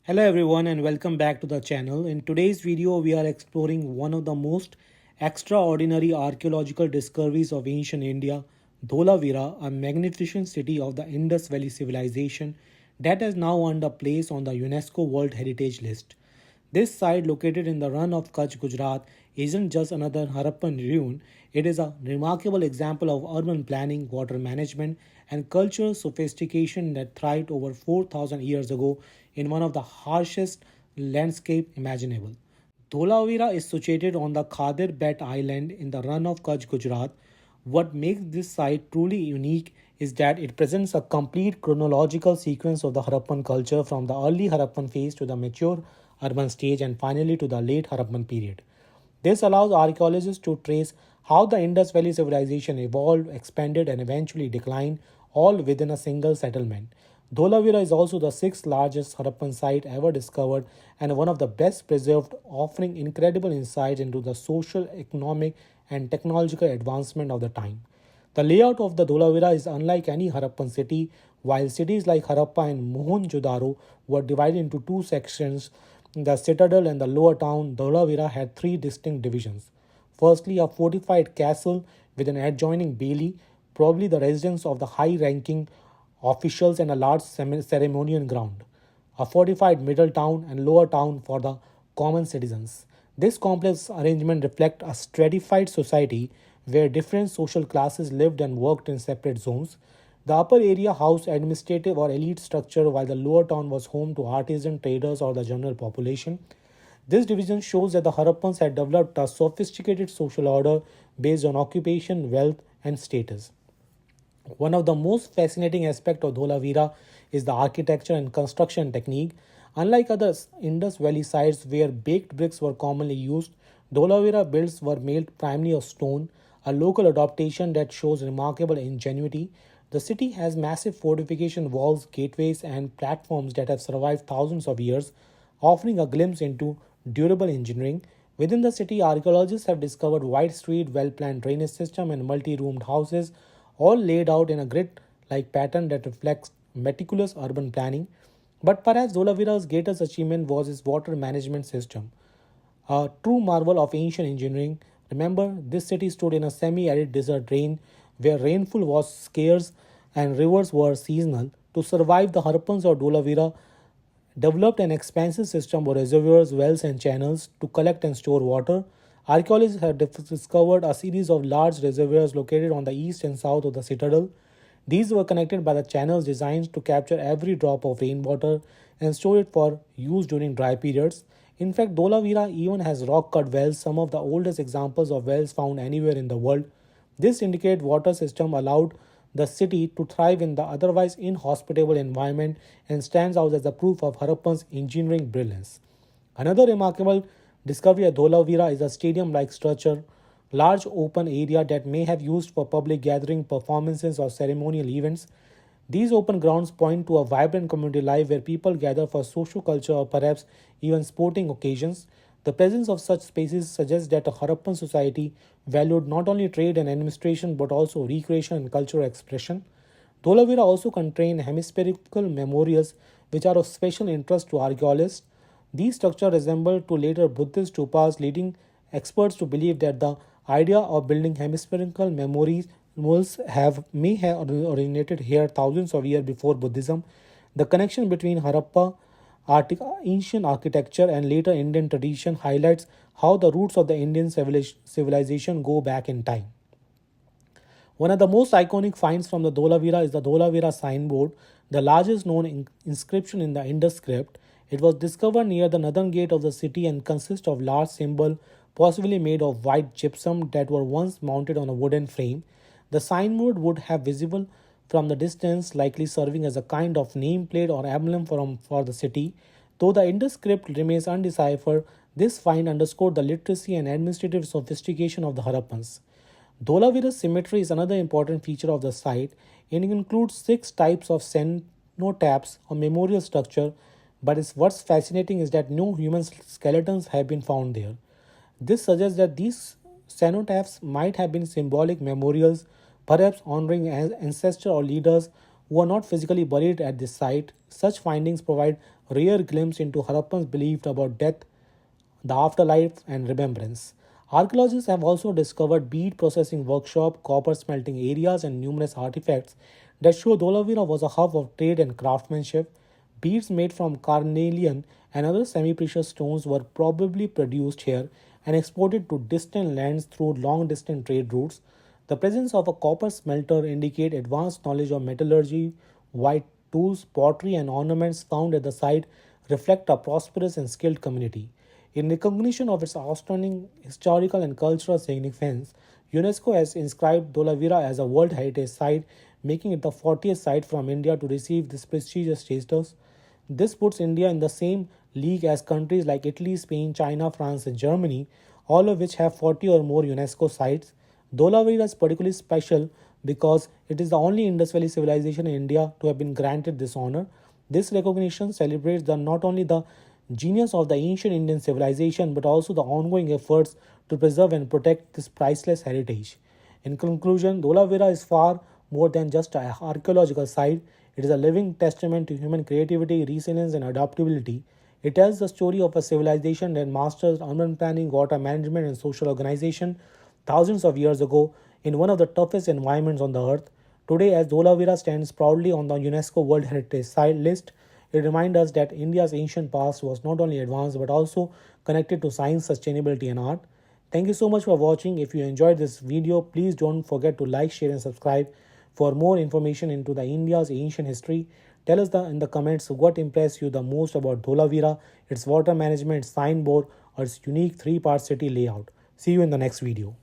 Hello everyone and welcome back to the channel. In today's video we are exploring one of the most extraordinary archaeological discoveries of ancient India, Dholavira, a magnificent city of the Indus Valley Civilization that has now earned a place on the UNESCO World Heritage List. This site, located in the Rann of Kutch, Gujarat, isn't just another Harappan ruin, it is a remarkable example of urban planning, water management, and cultural sophistication that thrived over 4,000 years ago in one of the harshest landscape imaginable. Dholavira is situated on the Khadir Bet Island in the Rann of Kutch, Gujarat. What makes this site truly unique is that it presents a complete chronological sequence of the Harappan culture from the early Harappan phase to the mature urban stage and finally to the late Harappan period. This allows archaeologists to trace how the Indus Valley civilization evolved, expanded, and eventually declined, all within a single settlement. Dholavira is also the sixth largest Harappan site ever discovered and one of the best preserved, offering incredible insights into the social, economic, and technological advancement of the time. The layout of the Dholavira is unlike any Harappan city. While cities like Harappa and Mohenjo-daro were divided into two sections, the citadel and the lower town, Dholavira had three distinct divisions. Firstly, a fortified castle with an adjoining bailey, probably the residence of the high-ranking officials, and a large ceremonial ground. A fortified middle town and lower town for the common citizens. This complex arrangement reflects a stratified society where different social classes lived and worked in separate zones. The upper area housed administrative or elite structure while the lower town was home to artisan traders or the general population. This division shows that the Harappans had developed a sophisticated social order based on occupation, wealth, and status. One of the most fascinating aspects of Dholavira is the architecture and construction technique. Unlike other Indus Valley sites where baked bricks were commonly used, Dholavira builds were made primarily of stone, a local adaptation that shows remarkable ingenuity. The city has massive fortification walls, gateways, and platforms that have survived thousands of years, offering a glimpse into durable engineering. Within the city, archaeologists have discovered wide street, well-planned drainage system, and multi-roomed houses, all laid out in a grid-like pattern that reflects meticulous urban planning. But perhaps Dholavira's greatest achievement was its water management system, a true marvel of ancient engineering. Remember, this city stood in a semi-arid desert range where rainfall was scarce and rivers were seasonal. To survive, the Harappans of Dholavira developed an expansive system of reservoirs, wells, and channels to collect and store water. Archaeologists have discovered a series of large reservoirs located on the east and south of the citadel. These were connected by the channels designed to capture every drop of rainwater and store it for use during dry periods. In fact, Dholavira even has rock cut wells, some of the oldest examples of wells found anywhere in the world. This indicated water system allowed the city to thrive in the otherwise inhospitable environment and stands out as a proof of Harappan's engineering brilliance. Another remarkable discovery at Dholavira is a stadium-like structure, large open area that may have used for public gathering, performances, or ceremonial events. These open grounds point to a vibrant community life where people gather for social culture or perhaps even sporting occasions. The presence of such spaces suggests that a Harappan society valued not only trade and administration but also recreation and cultural expression. Dholavira also contains hemispherical memorials which are of special interest to archaeologists. These structures resemble to later Buddhist stupas, leading experts to believe that the idea of building hemispherical memorials may have originated here thousands of years before Buddhism. The connection between Harappa ancient architecture and later Indian tradition highlights how the roots of the Indian civilization go back in time. One of the most iconic finds from the Dholavira is the Dholavira signboard, the largest known inscription in the Indus script. It was discovered near the northern gate of the city and consists of large symbols, possibly made of white gypsum, that were once mounted on a wooden frame. The signboard would have visible from the distance, likely serving as a kind of nameplate or emblem for the city. Though the Indus script remains undeciphered, this find underscored the literacy and administrative sophistication of the Harappans. Dholavira's symmetry is another important feature of the site. It includes six types of cenotaphs or memorial structure, but what's fascinating is that no human skeletons have been found there. This suggests that these cenotaphs might have been symbolic memorials, perhaps honoring ancestors or leaders who are not physically buried at this site. Such findings provide rare glimpse into Harappan's belief about death, the afterlife, and remembrance. Archaeologists have also discovered bead processing workshop, copper smelting areas, and numerous artifacts that show Dholavira was a hub of trade and craftsmanship. Beads made from carnelian and other semi-precious stones were probably produced here and exported to distant lands through long-distance trade routes. The presence of a copper smelter indicate advanced knowledge of metallurgy, white tools, pottery, and ornaments found at the site reflect a prosperous and skilled community. In recognition of its outstanding historical and cultural significance, UNESCO has inscribed Dholavira as a World Heritage Site, making it the 40th site from India to receive this prestigious status. This puts India in the same league as countries like Italy, Spain, China, France, and Germany, all of which have 40 or more UNESCO sites. Dholavira is particularly special because it is the only Indus Valley civilization in India to have been granted this honor. This recognition celebrates not only the genius of the ancient Indian civilization but also the ongoing efforts to preserve and protect this priceless heritage. In conclusion, Dholavira is far more than just an archaeological site. It is a living testament to human creativity, resilience, and adaptability. It tells the story of a civilization that mastered urban planning, water management, and social organization thousands of years ago in one of the toughest environments on the earth. Today, as Dholavira stands proudly on the UNESCO World Heritage Site list, it reminds us that India's ancient past was not only advanced but also connected to science, sustainability, and art. Thank you so much for watching. If you enjoyed this video, please don't forget to like, share, and subscribe. For more information into the India's ancient history, tell us in the comments what impressed you the most about Dholavira, its water management, signboard, or its unique three-part city layout. See you in the next video.